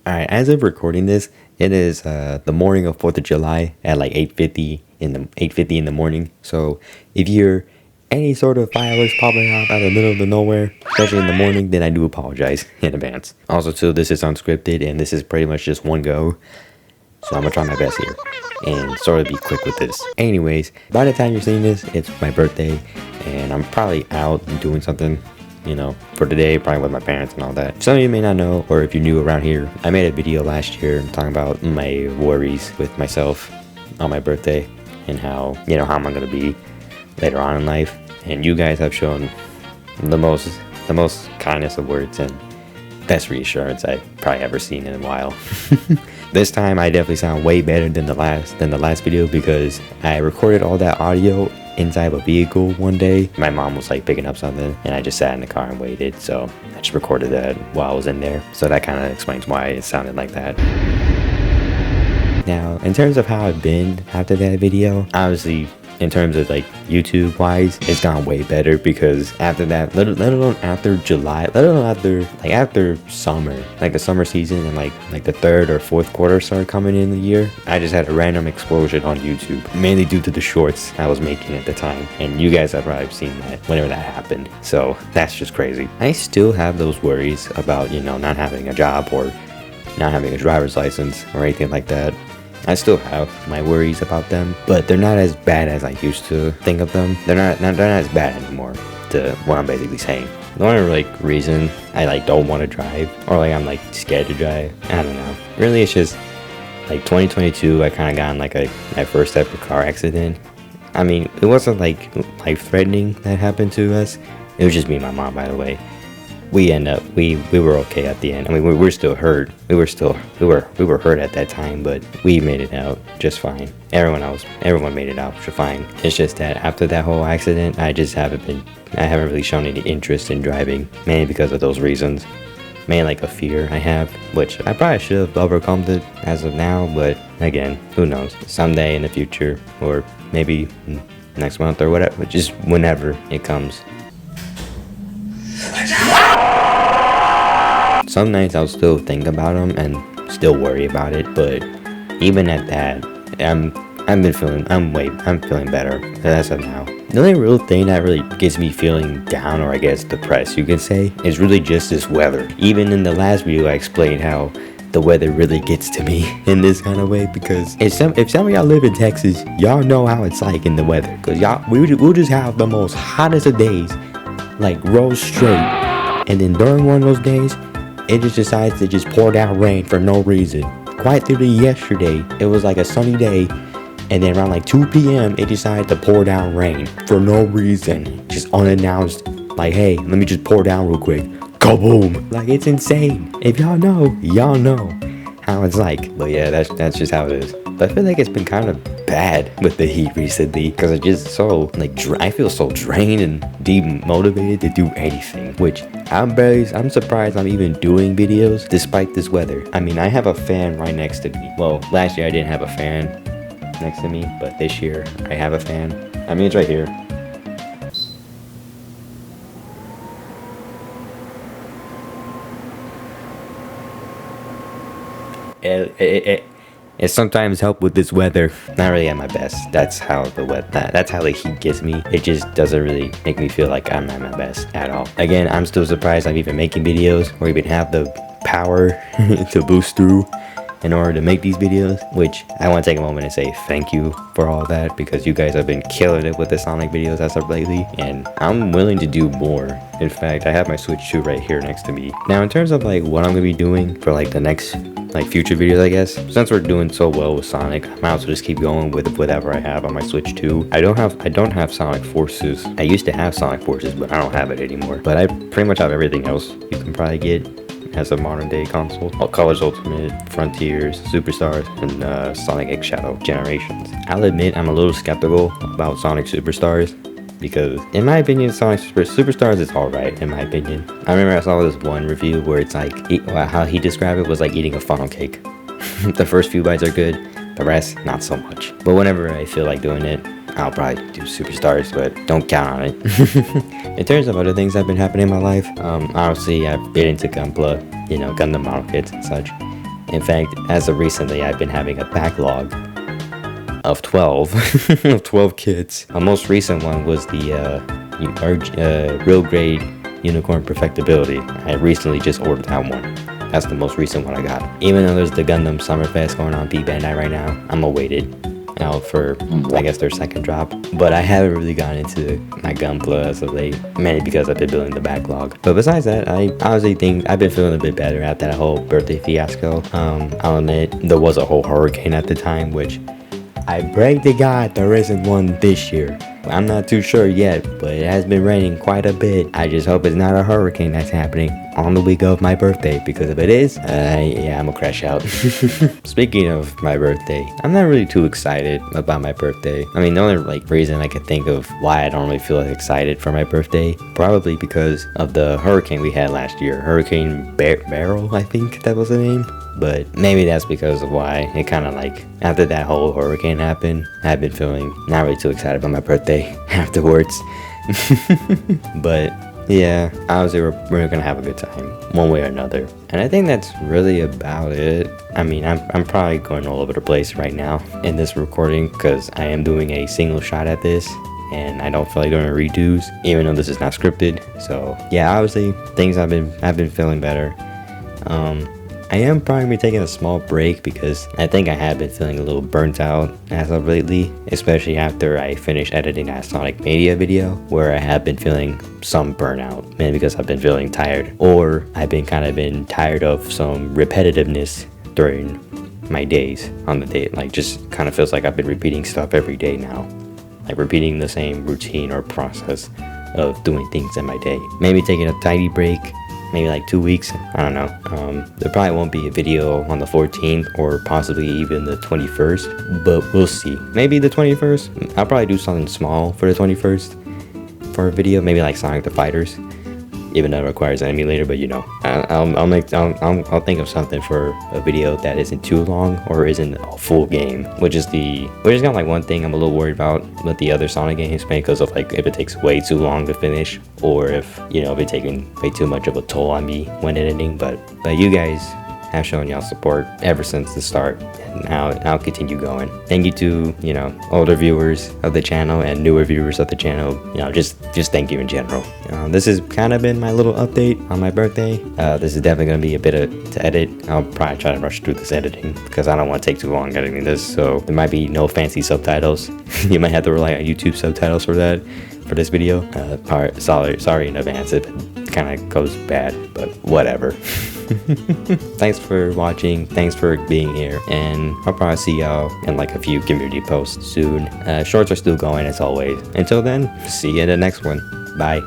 Alright, as of recording this, it is the morning of 4th of July at like 8:50 in the morning. So if you're any sort of fireworks popping out of the middle of the nowhere, especially in the morning, then I do apologize in advance. Also too, this is unscripted and this is pretty much just one go. So I'm gonna try my best here and sort of be quick with this. Anyways, by the time you're seeing this, it's my birthday and I'm probably out and doing something, you know, for today, probably with my parents and all that. Some of you may not know, or if you're new around here, I made a video last year talking about my worries with myself on my birthday and how, you know, how I'm gonna be later on in life. And you guys have shown the most kindness of words and best reassurance I've probably ever seen in a while. This time I definitely sound way better than the last video because I recorded all that audio inside of a vehicle one day. My mom was like picking up something and I just sat in the car and waited, so I just recorded that while I was in there. So that kind of explains why it sounded like that. Now, in terms of how I've been after that video, obviously in terms of like YouTube wise, it's gone way better because after that, let alone after July, let alone after summer, like the summer season and like the third or fourth quarter started coming in the year, I just had a random explosion on YouTube, mainly due to the shorts I was making at the time. And you guys have probably seen that whenever that happened. So that's just crazy. I still have those worries about, you know, not having a job or not having a driver's license or anything like that. I still have my worries about them, but they're not as bad as I used to think of them. They're not as bad anymore, to what I'm basically saying. The only like reason I like don't want to drive or like I'm like scared to drive, I don't know. Really, it's just like 2022. I kind of got in like my first ever car accident. I mean, it wasn't like life-threatening that happened to us. It was just me and my mom, by the way. We were okay at the end. I mean, we were still hurt. We were hurt at that time, but we made it out just fine. Everyone made it out just fine. It's just that after that whole accident, I haven't really shown any interest in driving, mainly because of those reasons. Mainly like a fear I have, which I probably should have overcome it as of now, but again, who knows? Someday in the future, or maybe next month or whatever, just whenever it comes. Some nights I'll still think about them and still worry about it, but even at that, I'm feeling better as of now. The only real thing that really gets me feeling down, or I guess depressed you can say, is really just this weather. Even in the last video I explained how the weather really gets to me in this kind of way, because if some of y'all live in Texas, y'all know how it's like in the weather, because we'll just have the most hottest of days, like roll straight, and then during one of those days it just decides to just pour down rain for no reason. Quite literally yesterday, it was like a sunny day, and then around like 2 p.m. it decided to pour down rain for no reason, just unannounced. Like, hey, let me just pour down real quick. Kaboom! Like, it's insane. If y'all know, y'all know how it's like. But yeah, that's just how it is. But I feel like it's been kind of bad with the heat recently, because it's just so like I feel so drained and demotivated to do anything, which I'm surprised I'm even doing videos despite this weather. I mean, I have a fan right next to me. Well, last year I didn't have a fan next to me, but this year I have a fan. I mean, it's right here. It sometimes helps with this weather. Not really at my best. That's how the heat gets me. It just doesn't really make me feel like I'm at my best at all. Again, I'm still surprised I'm even making videos or even have the power to boost through in order to make these videos, which I want to take a moment and say thank you for all that, because you guys have been killing it with the Sonic videos as of lately, and I'm willing to do more. In fact, I have my Switch 2 right here next to me. Now, in terms of like what I'm gonna be doing for like the next like future videos, I guess, since we're doing so well with Sonic, I might also just keep going with whatever I have on my Switch 2. I don't have Sonic Forces. I used to have Sonic Forces, but I don't have it anymore. But I pretty much have everything else you can probably get as a modern day console. Colors Ultimate, Frontiers, Superstars, and Sonic X Shadow Generations. I'll admit I'm a little skeptical about Sonic Superstars, because in my opinion, Sonic Superstars is alright in my opinion. I remember I saw this one review where it's like, how he described it was like eating a funnel cake. The first few bites are good, the rest not so much. But whenever I feel like doing it, I'll probably do Superstars, but don't count on it. In terms of other things that have been happening in my life, obviously I've been into Gunpla, you know, Gundam model kits and such. In fact, as of recently, I've been having a backlog of 12 of 12 kits. My most recent one was the real grade unicorn perfectibility. I recently just ordered that one. That's the most recent one I got. Even though there's the Gundam Summerfest going on Big Bandai right now, I'm awaited out for, I guess, their second drop. But I haven't really gotten into my Gunpla as of late, mainly because I've been building the backlog. But besides that, I honestly think I've been feeling a bit better after that whole birthday fiasco. I'll admit, there was a whole hurricane at the time, which I pray to God there isn't one this year. I'm not too sure yet, but it has been raining quite a bit. I just hope it's not a hurricane that's happening on the week of my birthday, because if it is, yeah, I'm gonna crash out. Speaking of my birthday, I'm not really too excited about my birthday. I mean, the only reason I can think of why I don't really feel excited for my birthday, probably because of the hurricane we had last year. Hurricane Beryl, I think that was the name. But maybe that's because of why it kind of after that whole hurricane happened, I've been feeling not really too excited about my birthday afterwards. But yeah, obviously we're gonna have a good time one way or another. And I think that's really about it. I mean, I'm probably going all over the place right now in this recording because I am doing a single shot at this. And I don't feel like doing redos, even though this is not scripted. So yeah, obviously things I've been feeling better. I am probably be taking a small break because I think I have been feeling a little burnt out as of lately, especially after I finished editing that Sonic Mania video, where I have been feeling some burnout, mainly because I've been feeling tired, or I've been tired of some repetitiveness during my days on the day. Just kind of feels like I've been repeating stuff every day now, repeating the same routine or process of doing things in my day. Maybe taking a tidy break. Maybe 2 weeks, I don't know. There probably won't be a video on the 14th or possibly even the 21st, but we'll see. Maybe the 21st. I'll probably do something small for the 21st for a video, maybe Sonic the Fighters, even though it requires an emulator. But I'll think of something for a video that isn't too long or isn't a full game, which is kind of one thing I'm a little worried about with the other Sonic games, because of if it takes way too long to finish, or if it's taking way too much of a toll on me when editing. But you guys have shown y'all support ever since the start, and I'll continue going. Thank you to older viewers of the channel and newer viewers of the channel. Just thank you in general. This has kind of been my little update on my birthday. This is definitely going to be a bit to edit. I'll probably try to rush through this editing because I don't want to take too long editing this, so there might be no fancy subtitles. You might have to rely on YouTube subtitles for this video. Sorry in advance if it kind of goes bad, but whatever. Thanks for watching, thanks for being here, and I'll probably see y'all in a few community posts soon. Shorts are still going as always. Until then, see you in the next one. Bye.